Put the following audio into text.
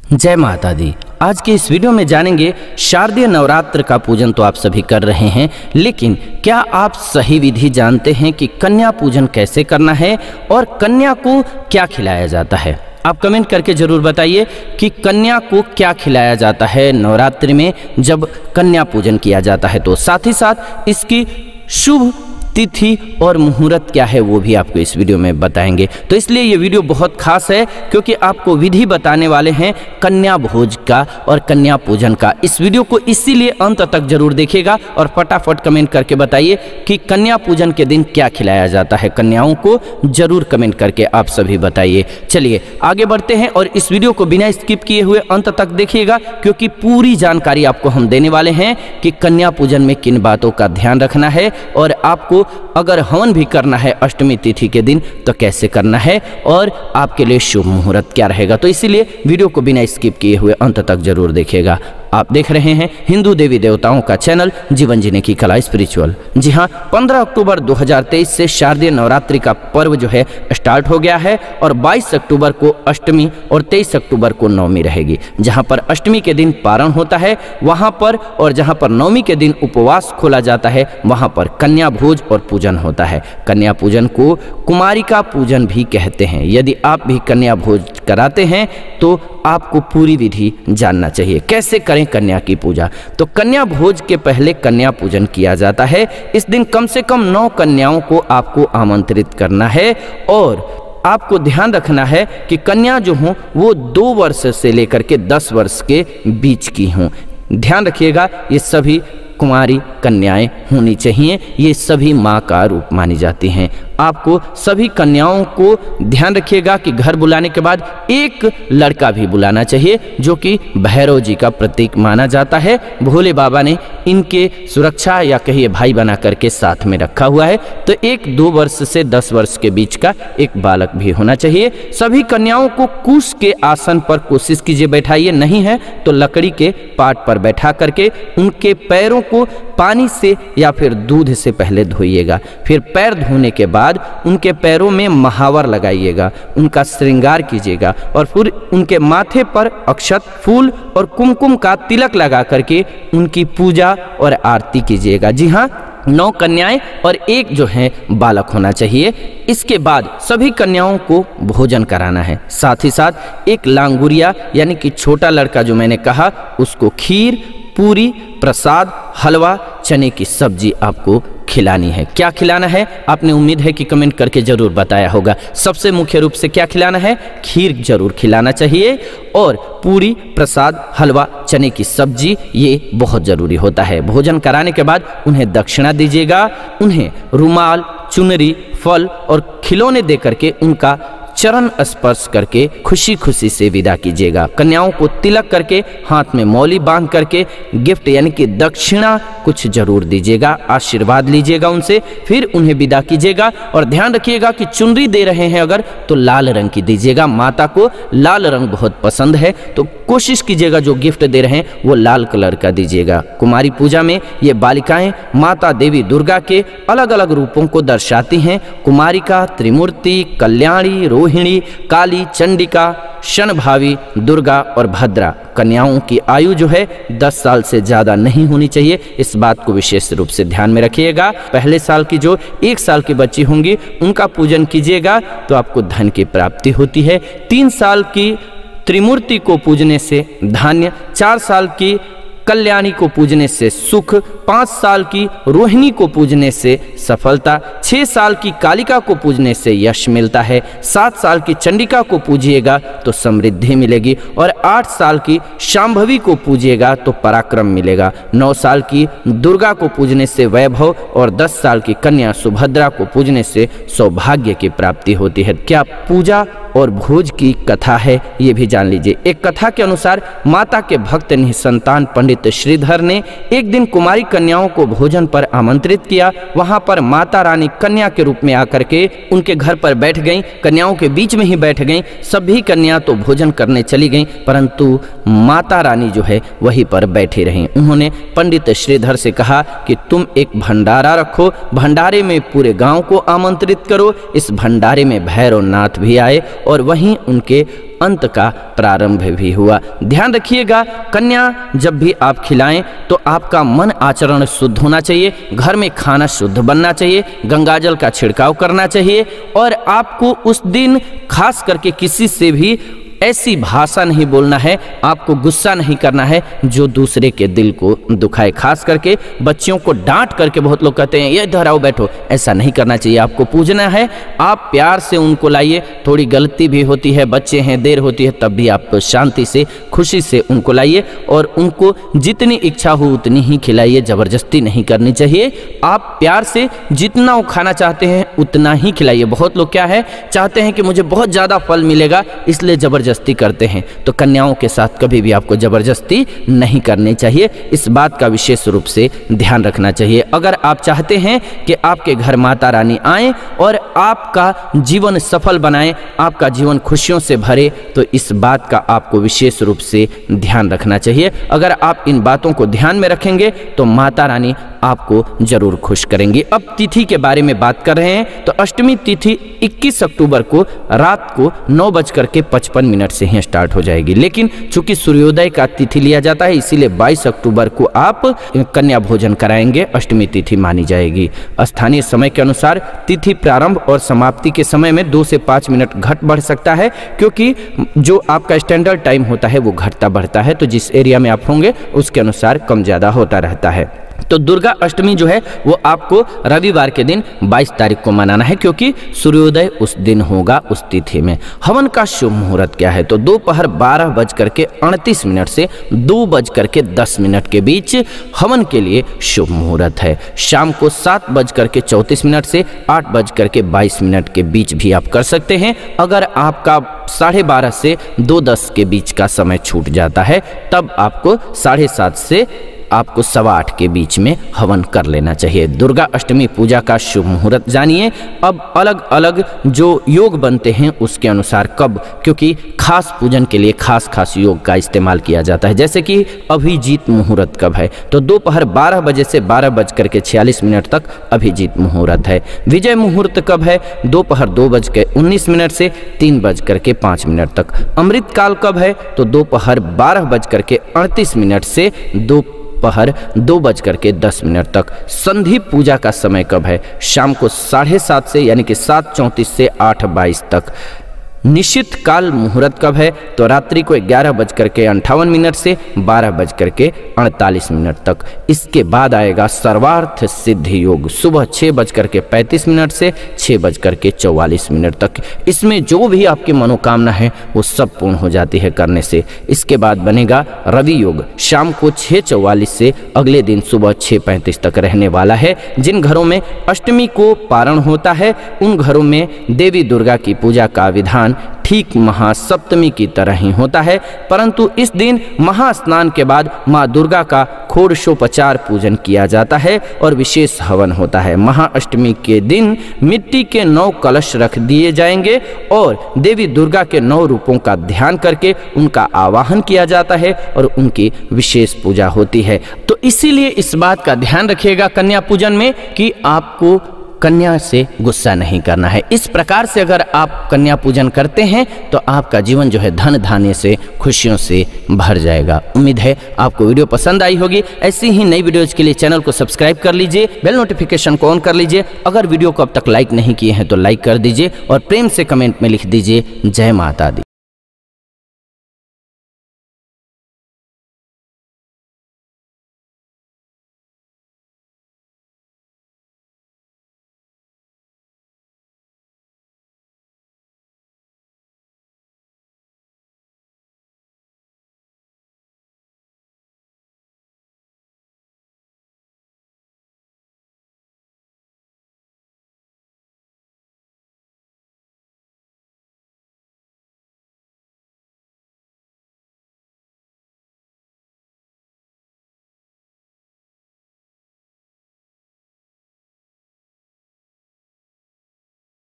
जय माता दी। आज के इस वीडियो में जानेंगे शारदीय नवरात्र का पूजन तो आप सभी कर रहे हैं, लेकिन क्या आप सही विधि जानते हैं कि कन्या पूजन कैसे करना है और कन्या को क्या खिलाया जाता है। आप कमेंट करके ज़रूर बताइए कि कन्या को क्या खिलाया जाता है नवरात्रि में जब कन्या पूजन किया जाता है। तो साथ ही साथ इसकी शुभ तिथि और मुहूर्त क्या है वो भी आपको इस वीडियो में बताएंगे। तो इसलिए ये वीडियो बहुत खास है क्योंकि आपको विधि बताने वाले हैं कन्या भोज का और कन्या पूजन का। इस वीडियो को इसीलिए अंत तक जरूर देखिएगा और फटाफट कमेंट करके बताइए कि कन्या पूजन के दिन क्या खिलाया जाता है कन्याओं को, जरूर कमेंट करके आप सभी बताइए। चलिए आगे बढ़ते हैं और इस वीडियो को बिना स्किप किए हुए अंत तक देखिएगा क्योंकि पूरी जानकारी आपको हम देने वाले हैं कि कन्या पूजन में किन बातों का ध्यान रखना है और आपको अगर हवन भी करना है अष्टमी तिथि के दिन तो कैसे करना है और आपके लिए शुभ मुहूर्त क्या रहेगा। तो इसीलिए वीडियो को बिना स्किप किए हुए अंत तक जरूर देखिएगा। आप देख रहे हैं हिंदू देवी देवताओं का चैनल जीवन जीने की कला स्पिरिचुअल। जी हाँ, 15 अक्टूबर 2023 से शारदीय नवरात्रि का पर्व जो है स्टार्ट हो गया है और 22 अक्टूबर को अष्टमी और 23 अक्टूबर को नवमी रहेगी। जहां पर अष्टमी के दिन पारण होता है वहां पर और जहां पर नवमी के दिन उपवास खोला जाता है वहां पर कन्या भोज और पूजन होता है। कन्या पूजन को कुमारिका पूजन भी कहते हैं। यदि आप भी कन्या भोज कराते हैं तो आपको पूरी विधि जानना चाहिए कैसे करें कन्या की पूजा। तो कन्या भोज के पहले कन्या पूजन किया जाता है। इस दिन कम से कम 9 कन्याओं को आपको आमंत्रित करना है और आपको ध्यान रखना है कि कन्या जो हों वो 2 वर्ष से लेकर के 10 वर्ष के बीच की हों। ध्यान रखिएगा ये सभी कुमारी कन्याएं होनी चाहिए, ये सभी माँ का रूप मानी जाती हैं। आपको सभी कन्याओं को ध्यान रखिएगा कि घर बुलाने के बाद एक लड़का भी बुलाना चाहिए जो कि भैरव जी का प्रतीक माना जाता है। भोले बाबा ने इनके सुरक्षा या कहिए भाई बना करके साथ में रखा हुआ है। तो एक 2 वर्ष से 10 वर्ष के बीच का एक बालक भी होना चाहिए। सभी कन्याओं को कुश के आसन पर कोशिश कीजिए बैठाइए, नहीं है तो लकड़ी के पाट पर बैठा करके उनके पैरों को पानी से या फिर दूध से पहले धोइएगा। फिर पैर धोने के बाद उनके पैरों में महावर लगाइएगा, उनका श्रृंगार कीजिएगा और फिर उनके माथे पर अक्षत, फूल और कुमकुम का तिलक लगा करके उनकी पूजा और आरती कीजिएगा। जी हाँ, 9 कन्याएं और एक जो है बालक होना चाहिए। इसके बाद सभी कन्याओं को भोजन कराना है। साथ ही साथ एक लांगुरिया यानी कि छोटा लड़का जो मैंने कहा उसको खीर, पूरी, प्रसाद, हलवा, चने की सब्जी आपको खिलानी है। क्या खिलाना है आपने उम्मीद है कि कमेंट करके जरूर बताया होगा। सबसे मुख्य रूप से क्या खिलाना है, खीर जरूर खिलाना चाहिए और पूरी, प्रसाद, हलवा, चने की सब्जी ये बहुत जरूरी होता है। भोजन कराने के बाद उन्हें दक्षिणा दीजिएगा, उन्हें रुमाल, चुनरी, फल और खिलौने दे करके उनका चरण स्पर्श करके खुशी खुशी से विदा कीजिएगा। कन्याओं को तिलक करके हाथ में मौली बांध करके गिफ्ट यानी कि दक्षिणा कुछ जरूर दीजिएगा, आशीर्वाद लीजिएगा उनसे, फिर उन्हें विदा कीजिएगा। और ध्यान रखिएगा कि चुनरी दे रहे हैं अगर तो लाल रंग की दीजिएगा। माता को लाल रंग बहुत पसंद है तो कोशिश कीजिएगा जो गिफ्ट दे रहे हैं वो लाल कलर का दीजिएगा। कुमारी पूजा में ये बालिकाएं माता देवी दुर्गा के अलग अलग रूपों को दर्शाती हैं। कुमारिका, त्रिमूर्ति, कल्याणी, रोहिणी, काली, चंडिका, शनभावी, दुर्गा और भद्रा। कन्याओं की आयु जो है 10 साल से ज़्यादा नहीं होनी चाहिए, इस बात को विशेष रूप से ध्यान में रखिएगा। पहले साल की जो 1 साल की बच्ची होंगी उनका पूजन कीजिएगा तो आपको धन की प्राप्ति होती है। 3 साल की त्रिमूर्ति को पूजने से धान्य, 4 साल की कल्याणी को पूजने से सुख, 5 साल की रोहिणी को पूजने से सफलता, 6 साल की कालिका को पूजने से यश मिलता है, 7 साल की चंडिका को पूजिएगा तो समृद्धि मिलेगी और 8 साल की शांभवी को पूजिएगा तो पराक्रम मिलेगा, 9 साल की दुर्गा को पूजने से वैभव और 10 साल की कन्या सुभद्रा को पूजने से सौभाग्य की प्राप्ति होती है। क्या पूजा और भोज की कथा है ये भी जान लीजिए। एक कथा के अनुसार माता के भक्त निसंतान पंडित श्रीधर ने एक दिन कुमारी कन्याओं को भोजन पर आमंत्रित किया। वहां पर माता रानी कन्या के रूप में आकर के उनके घर पर बैठ गईं, कन्याओं के बीच में ही बैठ गईं। सभी कन्या तो भोजन करने चली गईं परंतु माता रानी जो है वहीं पर बैठी रहीं। उन्होंने पंडित श्रीधर से कहा कि तुम एक भंडारा रखो, भंडारे में पूरे गांव को आमंत्रित करो, इस भंडारे में भैरवनाथ भी आए और वहीं उनके अंत का प्रारंभ भी हुआ। ध्यान रखिएगा, कन्या जब भी आप खिलाएं तो आपका मन आचरण शुद्ध होना चाहिए, घर में खाना शुद्ध बनना चाहिए, गंगाजल का छिड़काव करना चाहिए और आपको उस दिन खास करके किसी से भी ऐसी भाषा नहीं बोलना है, आपको गुस्सा नहीं करना है जो दूसरे के दिल को दुखाए। खास करके बच्चियों को डांट करके बहुत लोग कहते हैं ये इधर आओ बैठो, ऐसा नहीं करना चाहिए। आपको पूजना है, आप प्यार से उनको लाइए। थोड़ी गलती भी होती है, बच्चे हैं, देर होती है, तब भी आप शांति से खुशी से उनको लाइए और उनको जितनी इच्छा हो उतनी ही खिलाइए, ज़बरदस्ती नहीं करनी चाहिए। आप प्यार से जितना वो खाना चाहते हैं उतना ही खिलाइए। बहुत लोग क्या है चाहते हैं कि मुझे बहुत ज़्यादा फल मिलेगा इसलिए ज़बरदस्ती करते हैं, तो कन्याओं के साथ कभी भी आपको जबरदस्ती नहीं करनी चाहिए। इस बात का विशेष रूप से ध्यान रखना चाहिए। अगर आप चाहते हैं कि आपके घर माता रानी आए और आपका जीवन सफल बनाएं, आपका जीवन खुशियों से भरे, तो इस बात का आपको विशेष रूप से ध्यान रखना चाहिए। अगर आप इन बातों को ध्यान में रखेंगे तो माता रानी आपको जरूर खुश करेंगी। अब तिथि के बारे में बात कर रहे हैं, तो अष्टमी तिथि 21 अक्टूबर को रात को 9:55 से ही स्टार्ट हो जाएगी, लेकिन चूंकि सूर्योदय का तिथि लिया जाता है इसीलिए 22 अक्टूबर को आप कन्या भोजन कराएंगे, अष्टमी तिथि मानी जाएगी। स्थानीय समय के अनुसार तिथि प्रारंभ और समाप्ति के समय में 2 से 5 मिनट घट बढ़ सकता है, क्योंकि जो आपका स्टैंडर्ड टाइम होता है वो घटता बढ़ता है, तो जिस एरिया में आप होंगे उसके अनुसार कम ज़्यादा होता रहता है। तो दुर्गा अष्टमी जो है वो आपको रविवार के दिन 22 तारीख को मनाना है, क्योंकि सूर्योदय उस दिन होगा उस तिथि में। हवन का शुभ मुहूर्त क्या है, तो दोपहर 12:38 से 2:10 के बीच हवन के लिए शुभ मुहूर्त है। शाम को 7:34 से 8:22 के बीच भी आप कर सकते हैं। अगर आपका 12:30 से 2:10 के बीच का समय छूट जाता है तब आपको 7:30 से आपको 8:15 के बीच में हवन कर लेना चाहिए। दुर्गा अष्टमी पूजा का शुभ मुहूर्त जानिए। अब अलग अलग जो योग बनते हैं उसके अनुसार कब, क्योंकि खास पूजन के लिए खास योग का इस्तेमाल किया जाता है। जैसे कि अभिजीत मुहूर्त कब है, तो दोपहर 12 बजे से 12:46 तक अभिजीत मुहूर्त है। विजय मुहूर्त कब है, दोपहर 2:19 से 3:05 तक। अमृत काल कब है, तो दोपहर 12:38 से दोपहर 2:10 तक। संधि पूजा का समय कब है, शाम को 7:30 से यानी कि 7:34 से 8:22 तक। निश्चित काल मुहूर्त कब है, तो रात्रि को 11:58 से 12:48 तक। इसके बाद आएगा सर्वार्थ सिद्धि योग, सुबह 6:35 से 6:44 तक। इसमें जो भी आपकी मनोकामना है वो सब पूर्ण हो जाती है करने से। इसके बाद बनेगा रवि योग, शाम को 6:44 से अगले दिन सुबह 6:35 तक रहने वाला है। जिन घरों में अष्टमी को पारण होता है उन घरों में देवी दुर्गा की पूजा का विधान ठीक महासप्तमी की तरह ही होता है, परंतु इस दिन महास्नान के बाद माँ दुर्गा का षोडशोपचार पूजन किया जाता है और विशेष हवन होता है। महाअष्टमी के दिन मिट्टी के 9 कलश रख दिए जाएंगे और देवी दुर्गा के 9 रूपों का ध्यान करके उनका आवाहन किया जाता है और उनकी विशेष पूजा होती है। तो इसीलिए इस बात का ध्यान रखिएगा कन्या पूजन में कि आपको कन्या से गुस्सा नहीं करना है। इस प्रकार से अगर आप कन्या पूजन करते हैं तो आपका जीवन जो है धन धान्य से खुशियों से भर जाएगा। उम्मीद है आपको वीडियो पसंद आई होगी। ऐसी ही नई वीडियोज के लिए चैनल को सब्सक्राइब कर लीजिए, बेल नोटिफिकेशन को ऑन कर लीजिए। अगर वीडियो को अब तक लाइक नहीं किए हैं तो लाइक कर दीजिए और प्रेम से कमेंट में लिख दीजिए जय माता दी।